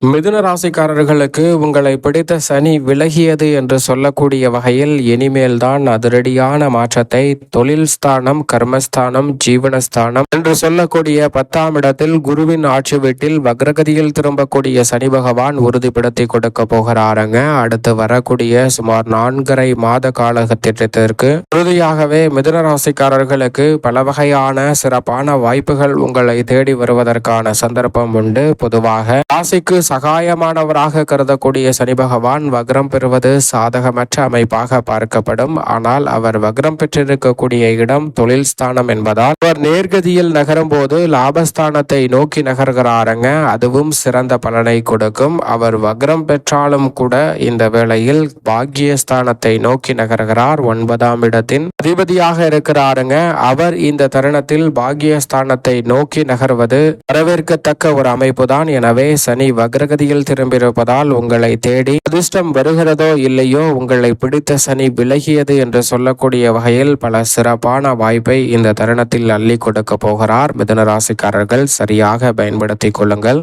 மிதுன ராசிக்காரர்களுக்கு உங்களை பிடித்த சனி விலகியது என்று சொல்லக்கூடிய வகையில் இனிமேல்தான் அதிரடியான மாற்றத்தை தொழில் ஸ்தானம், கர்மஸ்தானம், ஜீவனஸ்தானம் என்று சொல்லக்கூடிய 10ஆம் இடத்தில் குருவின் ஆட்சி வீட்டில் வக்ரகதியில் திரும்பக்கூடிய சனி பகவான் உறுதிப்படுத்தி கொடுக்க போகிறாருங்க. அடுத்து வரக்கூடிய சுமார் 4.5 மாத காலகட்டத்திற்கு உறுதியாகவே மிதுன ராசிக்காரர்களுக்கு பல வகையான சிறப்பான வாய்ப்புகள் உங்களை தேடி வருவதற்கான சந்தர்ப்பம் உண்டு. பொதுவாக ராசிக்கு சகாயமானவராக கருதக்கூடிய சனி பகவான் வக்ரம் பெறுவது சாதகமற்ற அமைப்பாக பார்க்கப்படும். ஆனால் அவர் வக்ரம் பெற்றிருக்கக்கூடிய இடம் தொழில் ஸ்தானம் என்பதால் அவர் நேர்கதியில் நகரும் போது லாபஸ்தானத்தை நோக்கி நகர்கிறாருங்க. அதுவும் சிறந்த பலனை கொடுக்கும். அவர் வக்ரம் பெற்றாலும் கூட இந்த வேளையில் பாக்கியஸ்தானத்தை நோக்கி நகர்கிறார். 9ஆம் இடத்தின் அதிபதியாக இருக்கிறாருங்க. அவர் இந்த தருணத்தில் பாக்கியஸ்தானத்தை நோக்கி நகர்வது வரவேற்கத்தக்க ஒரு அமைப்பு தான். எனவே சனி வக்ரகதியில் திரும்பியிருப்பதால் உங்களை தேடி அதிர்ஷ்டம் வருகிறதோ இல்லையோ, உங்களை பிடித்த சனி விலகியது என்று சொல்லக்கூடிய வகையில் பல சிறப்பான வாய்ப்பை இந்த தருணத்தில் அள்ளி கொடுக்க போகிறார். மிதுன ராசிக்காரர்கள் சரியாக பயன்படுத்திக் கொள்ளுங்கள்.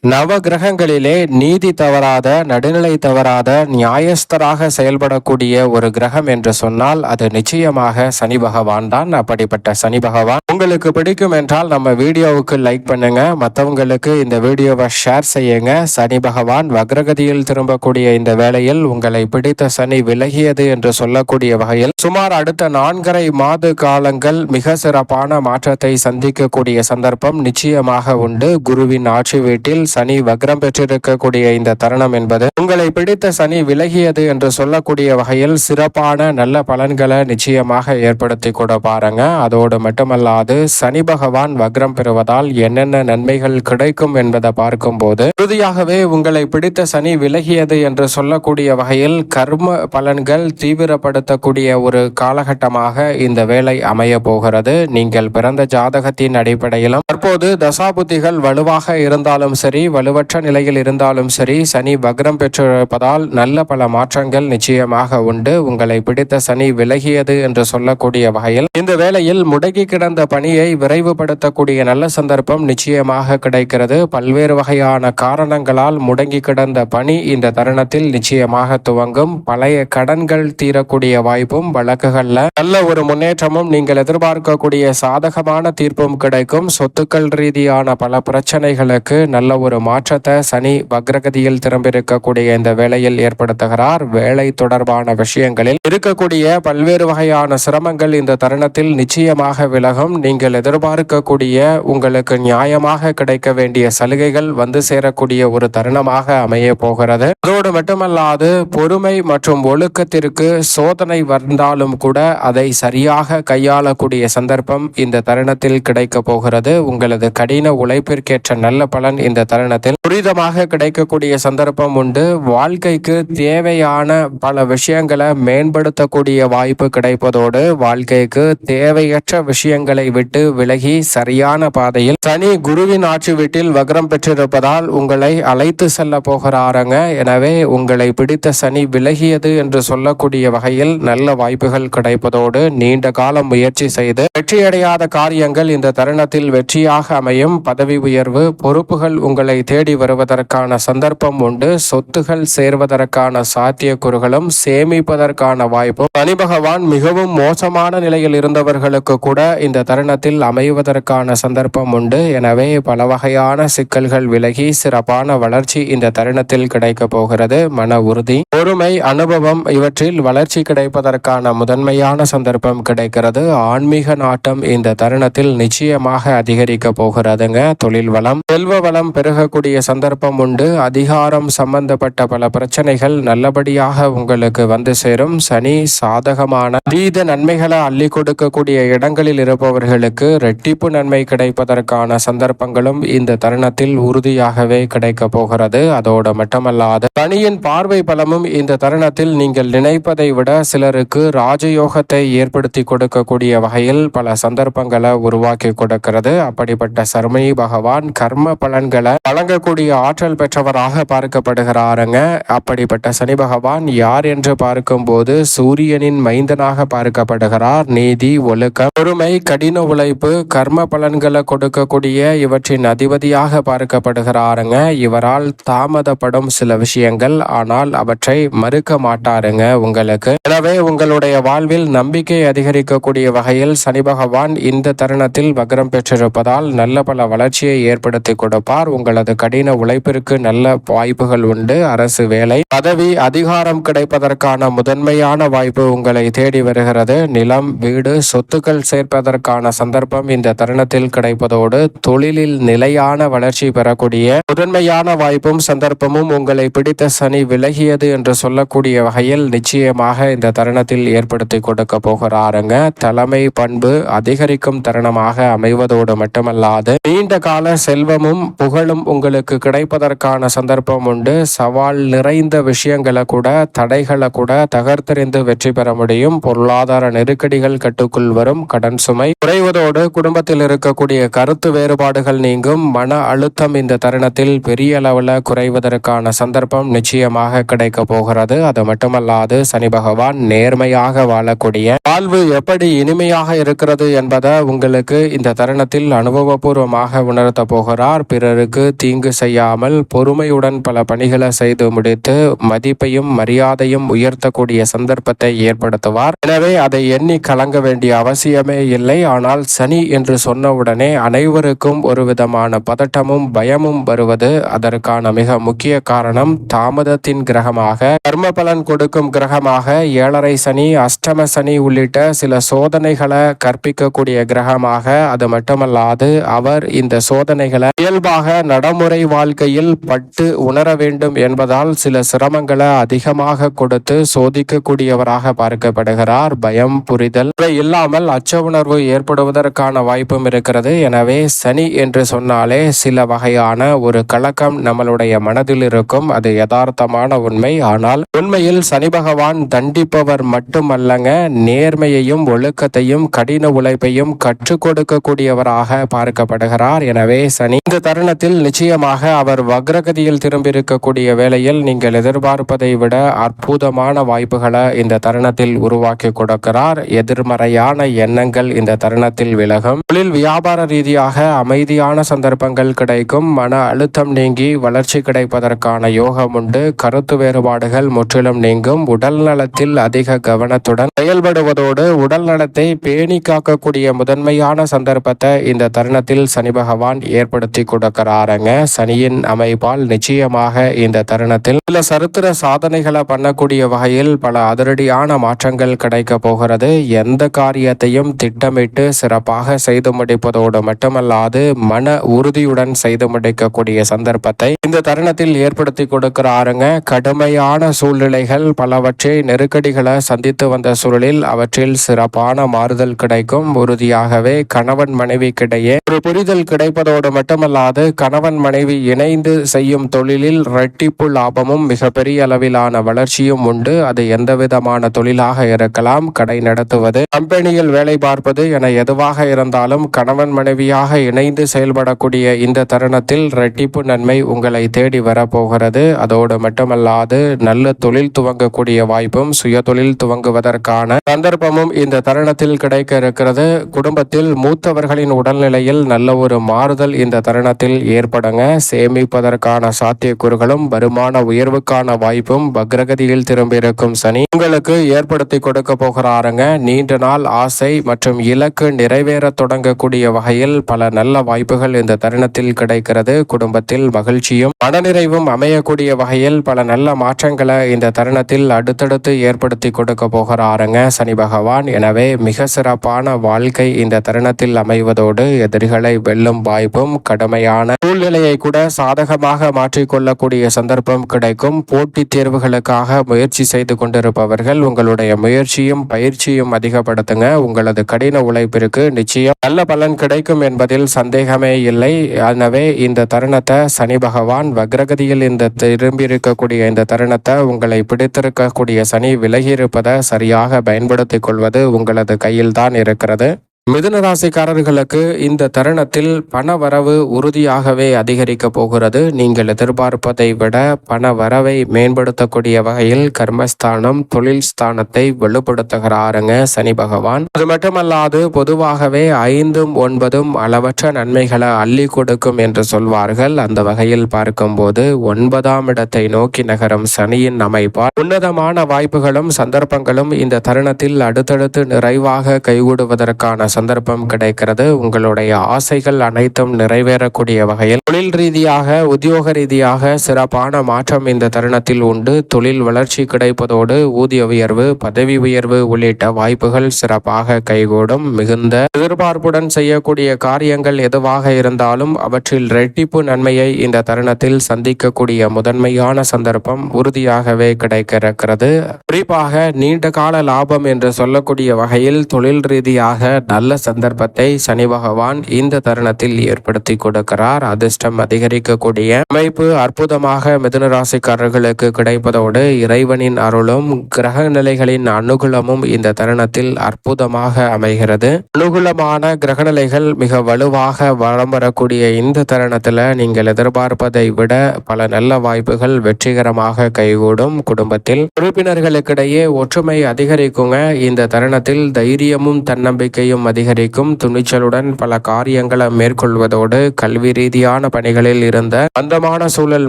நவ கிரகங்களிலே நீதி தவறாத, நடுநிலை தவறாத, நியாயஸ்தராக செயல்படக்கூடிய ஒரு கிரகம் என்று சொன்னால் அது நிச்சயமாக சனி பகவான் தான். அப்படிப்பட்ட சனி பகவான் உங்களுக்கு பிடிக்கும் என்றால் நம்ம வீடியோவுக்கு லைக் பண்ணுங்க, மற்றவங்களுக்கு இந்த வீடியோவை ஷேர் செய்யுங்க. சனி பகவான் வக்ரகதியில் திரும்பக்கூடிய இந்த வேளையில் உங்களை பிடித்த சனி விலகியது என்று சொல்லக்கூடிய வகையில் சுமார் அடுத்த 4.5 மாத காலங்கள் மிக சிறப்பான மாற்றத்தை சந்திக்கக்கூடிய சந்தர்ப்பம் நிச்சயமாக உண்டு. குருவின் ஆட்சி வீட்டில் சனி வக்ரம் பெற்றிருக்கக்கூடிய இந்த தருணம் என்பது உங்களை பிடித்த சனி விலகியது என்று சொல்லக்கூடிய வகையில் சிறப்பான நல்ல பலன்களை நிச்சயமாக ஏற்படுத்தி கூட பாருங்க. அதோடு மட்டுமல்லாது சனி பகவான் வக்ரம் பெறுவதால் என்னென்ன நன்மைகள் கிடைக்கும் என்பதை பார்க்கும் போது உறுதியாகவே உங்களை பிடித்த சனி விலகியது என்று சொல்லக்கூடிய வகையில் கர்ம பலன்கள் தீவிரப்படுத்தக்கூடிய ஒரு காலகட்டமாக இந்த வேலை அமைய போகிறது. நீங்கள் பிறந்த ஜாதகத்தின் அடிப்படையிலும் தற்போது தசாபுத்திகள் வலுவாக இருந்தாலும் சரி, வலுவற்ற நிலையில் இருந்தாலும் சரி, சனி வக்ரம் பெற்றிருப்பதால் நல்ல பல மாற்றங்கள் நிச்சயமாக உண்டு. உங்களை பிடித்த சனி விலகியது என்று சொல்லக்கூடிய வகையில் இந்த வேளையில் முடங்கி கிடந்த பணியை விரைவுபடுத்தக்கூடிய நல்ல சந்தர்ப்பம் நிச்சயமாக கிடைக்கிறது. பல்வேறு வகையான காரணங்களால் முடங்கி கிடந்த பணி இந்த தருணத்தில் நிச்சயமாக துவங்கும். பழைய கடன்கள் தீரக்கூடிய வாய்ப்பும், வழக்குகள்ல நல்ல ஒரு முன்னேற்றமும், நீங்கள் எதிர்பார்க்கக்கூடிய சாதகமான தீர்ப்பும் கிடைக்கும். சொத்துக்கள் ரீதியான பல பிரச்சனைகளுக்கு நல்ல ஒரு மாற்றத்தை சனி வக்ரகதியில் திரும்பியிருக்கக்கூடிய இந்த வேளையில் ஏற்படுத்துகிறார். வேலை தொடர்பான விஷயங்களில் இருக்கக்கூடிய பல்வேறு வகையான சிரமங்கள் இந்த தருணத்தில் நிச்சயமாக விலகும். நீங்கள் எதிர்பார்க்கக்கூடிய உங்களுக்கு நியாயமாக கிடைக்க வேண்டிய சலுகைகள் வந்து சேரக்கூடிய ஒரு தருணமாக அமைய போகிறது. அதோடு மட்டுமல்லாது பொறுமை மற்றும் ஒழுக்கத்திற்கு சோதனை வந்தாலும் கூட அதை சரியாக கையாளக்கூடிய சந்தர்ப்பம் இந்த தருணத்தில் கிடைக்க போகிறது. உங்களது கடின உழைப்பிற்கேற்ற நல்ல பலன் இந்த தருணத்தில் துரிதமாக கிடைக்கக்கூடிய சந்தர்ப்பம் உண்டு. வாழ்க்கைக்கு தேவையான பல விஷயங்களை மேம்படுத்தக்கூடிய வாய்ப்பு கிடைப்பதோடு வாழ்க்கைக்கு தேவையற்ற விஷயங்களை விட்டு விலகி சரியான பாதையில் சனி குருவின் ஆட்சி வீட்டில் வக்ரம் பெற்றிருப்பதால் உங்களை அழைத்து செல்ல போகிறாருங்க. எனவே உங்களை பிடித்த சனி விலகியது என்று சொல்லக்கூடிய வகையில் நல்ல வாய்ப்புகள் கிடைப்பதோடு நீண்ட காலம் முயற்சி செய்து வெற்றியடையாத காரியங்கள் இந்த தருணத்தில் வெற்றியாக அமையும். பதவி உயர்வு, பொறுப்புகள் உங்களை தேடி வருவதற்கான சந்தர்ப்பம் உண்டு. சொத்துகள் சேர்வதற்கான சாத்தியக்கூறுகளும் சேமிப்பதற்கான வாய்ப்பும் சனி பகவான் மிகவும் மோசமான நிலையில் இருந்தவர்களுக்கு கூட இந்த தருணத்தில் அமைவதற்கான சந்தர்ப்பம் உண்டு. எனவே பல வகையான சிக்கல்கள் விலகி சிறப்பான வளர்ச்சி இந்த தருணத்தில் கிடைக்க போகிறது. மன உறுதி, பொறுமை, அனுபவம் இவற்றில் வளர்ச்சி கிடைப்பதற்கான முதன்மையான சந்தர்ப்பம் கிடைக்கிறது. ஆன்மீக நாட்டம் இந்த தருணத்தில் நிச்சயமாக அதிகரிக்க போகிறதுங்க. தொழில் வளம், செல்வ வளம் பெருகக்கூடிய சந்தர்ப்பம் உண்டு. அதிகாரம் சம்பந்தப்பட்ட பல பிரச்சனைகள் நல்லபடியாக உங்களுக்கு வந்து சேரும். சனி சாதகமான அதீத நன்மைகளை அள்ளி கொடுக்கக்கூடிய இடங்களில் இருப்பவர்களுக்கு இரட்டிப்பு நன்மை கிடைப்பதற்கான சந்தர்ப்பங்களும் இந்த தருணத்தில் உறுதியாகவே கிடைக்க போகிறது. அதோடு மட்டுமல்லாது சனியின் பார்வை பலமும் இந்த தருணத்தில் நீங்கள் நினைப்பதை விட சிலருக்கு ராஜயோகத்தை ஏற்படுத்தி கொடுக்கக்கூடிய வகையில் பல சந்தர்ப்பங்களை உருவாக்கி கொடுக்கிறது. அப்படிப்பட்ட சனி பகவான் கர்ம பலன்களை வழங்கக்கூடிய ஆற்றல் பெற்றவராக பார்க்கப்படுகிறாருங்க. அப்படிப்பட்ட சனி பகவான் யார் என்று பார்க்கும்போது சூரியனின் மைந்தனாக பார்க்கப்படுகிறார். நீதி, ஒழுக்கம், பொறுமை, கடின உழைப்பு, கர்ம பலன்களை கொடுக்கக்கூடிய இவற்றின் அதிபதியாக பார்க்கப்படுகிறாருங்க. இவரால் தாமதப்படும் சில விஷயங்கள், ஆனால் அவற்றை மறுக்க மாட்டாருங்க உங்களுக்கு. எனவே உங்களுடைய வாழ்வில் நம்பிக்கை அதிகரிக்கக்கூடிய வகையில் சனி பகவான் இந்த தருணத்தில் வக்ரம் பெற்றிருப்பதால் நல்ல பல வளர்ச்சியை ஏற்படுத்தி கொடுப்பார். உங்களது கடின உழைப்பிற்கு நல்ல வாய்ப்புகள் உண்டு. அரசு வேலை, பதவி, அதிகாரம் கிடைப்பதற்கான முதன்மையான வாய்ப்பு உங்களை தேடி வருகிறது. நிலம், வீடு, சொத்துக்கள் சேர்ப்பதற்கான சந்தர்ப்பம் இந்த தருணத்தில் கிடைப்பதோடு தொழிலில் நிலையான வளர்ச்சி பெறக்கூடிய முதன்மையான வாய்ப்பும் சந்தர்ப்பமும் உங்களை பிடித்த சனி விலகியது என்று சொல்லக்கூடிய வகையில் நிச்சயமாக இந்த தருணத்தில் ஏற்படுத்தி கொடுக்க போகிறாருங்க. தலைமை பண்பு அதிகரிக்கும் தருணமாக அமைவதோடு மட்டுமல்லாது நீண்ட கால செல்வமும் புகழும் உங்களுக்கு கிடைப்பதற்கான சந்தர்ப்பம் உண்டு. சவால் நிறைந்த விஷயங்களை கூட, தடைகளை கூட தகர்த்தெறிந்து வெற்றி பெற முடியும். பொருளாதார நெருக்கடிகள் கட்டுக்குள் வரும். கடன் சுமை குறைவதோடு குடும்பத்தில் இருக்கக்கூடிய கருத்து வேறுபாடுகள் நீங்கும். மன அழுத்தம் இந்த தருணத்தில் பெரிய அளவில் குறைவதற்கான சந்தர்ப்பம் நிச்சயமாக கிடைக்க போகிறது. அது மட்டுமல்லாது சனி பகவான் நேர்மையாக வாழக்கூடிய வாழ்வு எப்படி இனிமையாக இருக்கிறது என்பதை உங்களுக்கு இந்த தருணத்தில் அனுபவபூர்வமாக உணர்த்த போகிறார். பிறருக்கு தீங்கு செய்யாமல் பொறுமையுடன் பல பணிகளை செய்து முடித்து மதிப்பையும் மரியாதையும் உயர்த்தக்கூடிய சந்தர்ப்பத்தை ஏற்படுத்துவார். எனவே அதை எண்ணி கலங்க வேண்டிய அவசியமே இல்லை. ஆனால் சனி என்று சொன்னவுடனே அனைவருக்கும் ஒரு விதமான பதட்டமும் பயமும் வருவது அதற்கான மிக முக்கிய காரணம் தாமதத்தின் கிரகமாக, கர்ம பலன் கொடுக்கும் கிரகமாக ஏழரை சனி, அஷ்டம சனி உள்ளிட்ட சில சோதனைகளை கற்பிக்கக்கூடிய கிரகமாக, அது மட்டுமல்லாது அவர் இந்த சோதனைகளை இயல்பாக நடைமுறை வாழ்க்கையில் பட்டு உணர வேண்டும் என்பதால் சில சிரமங்களை அதிகமாக கொடுத்து சோதிக்கக்கூடியவராக பார்க்கப்படுகிறார். பயம், புரிதல் இல்லாமல் அச்ச உணர்வு ஏற்படுவதற்கான வாய்ப்பும் இருக்கிறது. எனவே சனி என்று சொன்னாலே சில வகையான ஒரு கலக்கம் நம்மளுடைய மனதில் இருக்கும். அது யதார்த்தமான உண்மை. ஆனால் உண்மையில் சனி பகவான் தண்டிப்பவர் மட்டுமல்லங்க, நேர்மையையும் ஒழுக்கத்தையும் கடின உழைப்பையும் கற்றுக் கொடுக்கக்கூடியவராக பார்க்கப்படுகிறார். எனவே சனி இந்த தருணத்தில் நிச்சயமாக அவர் வக்ரகதியில் திரும்பியிருக்கக்கூடிய வேளையில் நீங்கள் எதிர்பார்ப்பதை விட அற்புதமான வாய்ப்புகளை இந்த தருணத்தில் உருவாக்கி கொடுக்கிறார். எதிர்மறையான எண்ணங்கள் இந்த தருணத்தில் விலகும். தொழில் வியாபார ரீதியாக அமைதியான சந்தர்ப்பங்கள் கிடைக்கும். மன அழுத்தம் நீங்கி வளர்ச்சி கிடைப்பதற்கான யோகம் உண்டு. கருத்து வேறுபாடுகள் முற்றிலும் நீங்கும். உடல் நலத்தில் அதிக கவனத்துடன் செயல்படுவதோடு உடல் நலத்தை பேணி காக்கக்கூடிய முதன்மையான சந்தர்ப்பத்தை இந்த தருணத்தில் சனி பகவான் ஏற்படுத்தி கொடுக்கிறாருங்க. சனியின் அமைப்பால் நிச்சயமாக இந்த தருணத்தில் சில சரித்திர சாதனைகளை பண்ணக்கூடிய வகையில் பல அதிரடியான மாற்றங்கள் கிடைக்க போகிறது. எந்த காரியத்தையும் திட்டமிட்டு சிறப்பாக செய்து முடிப்பதோடு மட்டுமல்லாது மன உறுதியுடன் செய்து முடிக்கக்கூடிய சந்தர்ப்பத்தை இந்த தருணத்தில் ஏற்படுத்தி கொடுக்கிறாருங்க. கடுமையான சூழ்நிலைகள் பலவற்றை நெருக்கடிகளை சந்தித்து வந்த சூழலில் அவற்றில் சிறப்பான மாறுதல் கிடைக்கும். உறுதியாகவே கணவன் மனைவிக்கிடையே ஒரு புரிதல் கிடைப்பதோடு மட்டுமல்லாது கணவன் மனைவி இணைந்து செய்யும் தொழிலில் இரட்டிப்பு லாபமும் மிகப்பெரிய அளவிலான வளர்ச்சியும் உண்டு. அது எந்தவிதமான தொழிலாக இருக்கலாம், கடை நடத்துவது, கம்பெனியில் வேலை பார்ப்பது என எதுவாக இருந்தாலும் கணவன் மனைவியாக இணைந்து செயல்படக்கூடிய இந்த தருணத்தில் இரட்டிப்பு நன்மை உங்களை தேடி வரப்போகிறது. அதோடு மட்டுமல்லாது நல்ல தொழில் துவங்கக்கூடிய வாய்ப்பும் சுய தொழில் துவங்குவதற்கான சந்தர்ப்பமும் இந்த தருணத்தில் கிடைக்க இருக்கிறது. குடும்பத்தில் மூத்தவர்களின் உடல்நிலையில் நல்ல ஒரு மாறுதல் இந்த தருணத்தில் ஏற்படுங்க. சேமிப்பதற்கான சாத்தியக்கூறுகளும் வருமான உயர்வுக்கான வாய்ப்பும் வக்ரகதியில் திரும்பியிருக்கும் சனி உங்களுக்கு ஏற்படுத்தி கொடுக்க போகிறாருங்க. நீண்ட நாள் ஆசை மற்றும் இலக்கு நிறைவேற தொடங்கக்கூடிய வகையில் பல நல்ல வாய்ப்புகள் இந்த தருணத்தில் கிடைக்கிறது. குடும்பத்தில் மகிழ்ச்சியும் மனநிறைவும் அமையக்கூடிய வகையில் பல நல்ல மாற்றங்களை இந்த தருணத்தில் அடுத்தடுத்து ஏற்படுத்தி கொடுக்க போகிறாருங்க சனி பகவான். எனவே மிக சிறப்பான வாழ்க்கை இந்த தருணத்தில் அமைவதோடு எதிரிகளை வெல்லும் வாய்ப்பும், கடுமையான சூழ்நிலையை கூட சாதகமாக மாற்றிக்கொள்ளக்கூடிய சந்தர்ப்பம் கிடைக்கும். போட்டித் தேர்வுகளுக்காக முயற்சி செய்து கொண்டிருப்பவர்கள் உங்களுடைய முயற்சியும் பயிற்சியும் அதிகப்படுத்துங்க. உங்களது கடின உழைப்பிற்கு நிச்சயம் நல்ல பலன் கிடைக்கும் என்பதில் சந்தேகமே இல்லை. எனவே இந்த தருணத்தை சனி பகவான் வக்ரகதியில் இந்த திரும்பியிருக்கக்கூடிய இந்த தருணத்தை உங்களை பிடித்திருக்கக்கூடிய சனி விலகி இருப்பதை சரியாக பயன்படுத்திக் கொள்வது உங்களது கையில் தான் இருக்கிறது. மிதுன ராசிக்காரர்களுக்கு இந்த தருணத்தில் பண வரவு உறுதியாகவே அதிகரிக்க போகிறது. நீங்கள் எதிர்பார்ப்பதை விட பண வரவை மேம்படுத்தக்கூடிய வகையில் கர்மஸ்தானம் தொழில் ஸ்தானத்தை வலுப்படுத்துகிறாருங்க சனி பகவான். அது மட்டுமல்லாது பொதுவாகவே 5ம் 9ம் அளவற்ற நன்மைகளை அள்ளி கொடுக்கும் என்று சொல்வார்கள். அந்த வகையில் பார்க்கும்போது 9ஆம் இடத்தை நோக்கி நகரும் சனியின் அமைப்பால் உன்னதமான வாய்ப்புகளும் சந்தர்ப்பங்களும் இந்த தருணத்தில் அடுத்தடுத்து நிறைவாக கைகூடுவதற்கான சந்தர்ப்பம் கிடைக்கிறது. உங்களுடைய ஆசைகள் அனைத்தும் நிறைவேறக்கூடிய வகையில் தொழில் ரீதியாக உத்தியோக ரீதியாக சிறப்பான மாற்றம் இந்த தருணத்தில் உண்டு. தொழில் வளர்ச்சி கிடைப்பதோடு ஊதிய உயர்வு பதவி உயர்வு உள்ளிட்ட வாய்ப்புகள் சிறப்பாக கைகூடும். மிகுந்த எதிர்பார்ப்புடன் செய்யக்கூடிய காரியங்கள் எதுவாக இருந்தாலும் அவற்றில் இரட்டிப்பு நன்மையை இந்த தருணத்தில் சந்திக்கக்கூடிய முதன்மையான சந்தர்ப்பம் உறுதியாகவே கிடைக்க இருக்கிறது. குறிப்பாக நீண்ட கால லாபம் என்று சொல்லக்கூடிய வகையில் தொழில் ரீதியாக நல்ல சந்தர்ப்பத்தை சனி பகவான் இந்த தருணத்தில் ஏற்படுத்தி கொடுக்கிறார். அதிர்ஷ்டம் அதிகரிக்கக்கூடிய அமைப்பு அற்புதமாக மிதுன ராசிக்காரர்களுக்கு கிடைப்பதோடு இறைவனின் அருளும் கிரக நிலைகளின் அனுகூலமும் இந்த தருணத்தில் அற்புதமாக அமைகிறது. அனுகூலமான கிரகநிலைகள் மிக வலுவாக வளம் வரக்கூடிய இந்த தருணத்தில் நீங்கள் எதிர்பார்ப்பதை விட பல நல்ல வாய்ப்புகள் வெற்றிகரமாக கைகூடும். குடும்பத்தில் உறுப்பினர்களுக்கிடையே ஒற்றுமை அதிகரிக்குங்க. இந்த தருணத்தில் தைரியமும் தன்னம்பிக்கையும் அதிகரிக்கும். துணிச்சலுடன் பல காரியங்களை மேற்கொள்வதோடு கல்வி ரீதியான பணிகளில் இருந்த மந்தமான சூழல்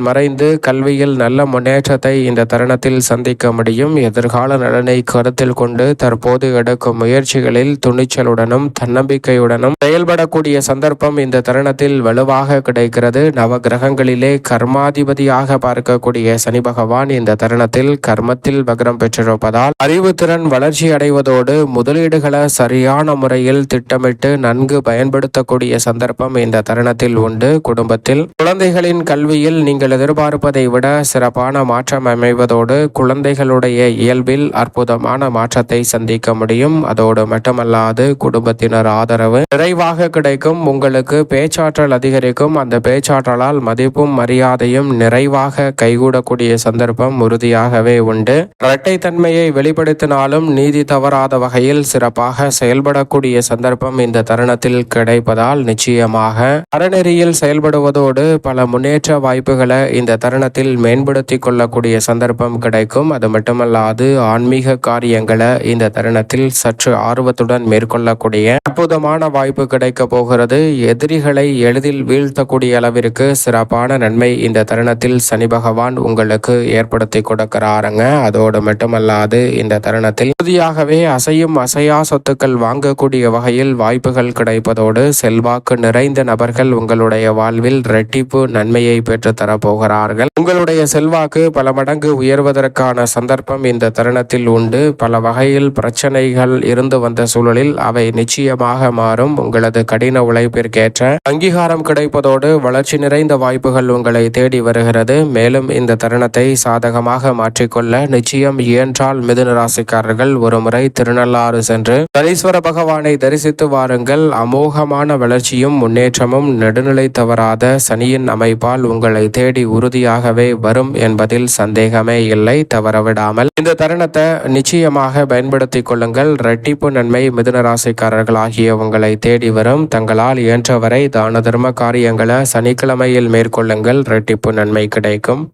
மறைந்து கல்வியில் நல்ல முன்னேற்றத்தை இந்த தருணத்தில் சந்திக்க முடியும். எதிர்கால நலனை கருத்தில் கொண்டு தற்போது எடுக்கும் முயற்சிகளில் துணிச்சலுடனும் தன்னம்பிக்கையுடனும் செயல்படக்கூடிய சந்தர்ப்பம் இந்த தருணத்தில் வலுவாக கிடைக்கிறது. நவ கிரகங்களிலே கர்மாதிபதியாக பார்க்கக்கூடிய சனி பகவான் இந்த தருணத்தில் கர்மத்தில் வக்ரம் பெற்றிருப்பதால் அறிவுத்திறன் வளர்ச்சி அடைவதோடு முதலீடுகளை சரியான முறையில் திட்டமிட்டு நன்கு பயன்படுத்தக்கூடிய சந்தர்ப்பம் இந்த தருணத்தில் உண்டு. குடும்பத்தில் குழந்தைகளின் கல்வியில் நீங்கள் எதிர்பார்ப்பதை விட சிறப்பான மாற்றம் அமைவதோடு குழந்தைகளுடைய இயல்பில் அற்புதமான மாற்றத்தை சந்திக்க முடியும். அதோடு மட்டுமல்லாது குடும்பத்தினர் ஆதரவு நிறைவாக கிடைக்கும். உங்களுக்கு பேச்சாற்றல் அதிகரிக்கும். அந்த பேச்சாற்றலால் மதிப்பும் மரியாதையும் நிறைவாக கைகூடக்கூடிய சந்தர்ப்பம் உறுதியாகவே உண்டு. இரட்டைத்தன்மையை வெளிப்படுத்தினாலும் நீதி தவறாத வகையில் சிறப்பாக செயல்படக்கூடிய சந்தர்ப்பம் இந்த தருணத்தில் கிடைப்பதால் நிச்சயமாக அறநெறியில் செயல்படுவதோடு பல முன்னேற்ற வாய்ப்புகளை இந்த தருணத்தில் மேம்படுத்தி கொள்ளக்கூடிய சந்தர்ப்பம் கிடைக்கும். அது மட்டுமல்லாது ஆன்மீக காரியங்களை இந்த தருணத்தில் சற்று ஆர்வத்துடன் மேற்கொள்ளக்கூடிய அற்புதமான வாய்ப்பு கிடைக்க போகிறது. எதிரிகளை எளிதில் வீழ்த்தக்கூடிய அளவிற்கு சிறப்பான நன்மை இந்த தருணத்தில் சனி பகவான் உங்களுக்கு ஏற்படுத்தி கொடுக்கிறாருங்க. அதோடு மட்டுமல்லாது இந்த தருணத்தில் உறுதியாகவே அசையும் அசையா சொத்துக்கள் வாங்கக்கூடிய வகையில் வாய்ப்புகள் கிடைப்பதோடு செல்வாக்கு நிறைந்த நபர்கள் உங்களுடைய வாழ்வில் இரட்டிப்பு நன்மையை பெற்று தரப்போகிறார்கள். உங்களுடைய செல்வாக்கு பல மடங்கு உயர்வதற்கான சந்தர்ப்பம் இந்த தருணத்தில் உண்டு. பல வகையில் பிரச்சனைகள் இருந்து வந்த சூழலில் அவை நிச்சயமாக மாறும். உங்களது கடின உழைப்பிற்கேற்ற அங்கீகாரம் கிடைப்பதோடு வளர்ச்சி நிறைந்த வாய்ப்புகள் உங்களை தேடி வருகிறது. மேலும் இந்த தருணத்தை சாதகமாக மாற்றிக்கொள்ள நிச்சயம் இயன்றால் மிதுன ராசிக்காரர்கள் ஒருமுறை திருநள்ளாறு சென்று சனீஸ்வர பகவானை தரிசித்து வாருங்கள். அமோகமான வளர்ச்சியும் முன்னேற்றமும் நெடுநிலை தவறாத சனியின் அமைப்பால் உங்களை தேடி உறுதியாகவே வரும் என்பதில் சந்தேகமே இல்லை. தவறவிடாமல் இந்த தருணத்தை நிச்சயமாக பயன்படுத்திக் கொள்ளுங்கள். இரட்டிப்பு நன்மை மிதுன ராசிக்காரர்கள் ஆகிய உங்களை தேடி வரும். தங்களால் இயன்றவரை தான தர்ம காரியங்களை சனிக்கிழமையில் மேற்கொள்ளுங்கள். இரட்டிப்பு நன்மை கிடைக்கும்.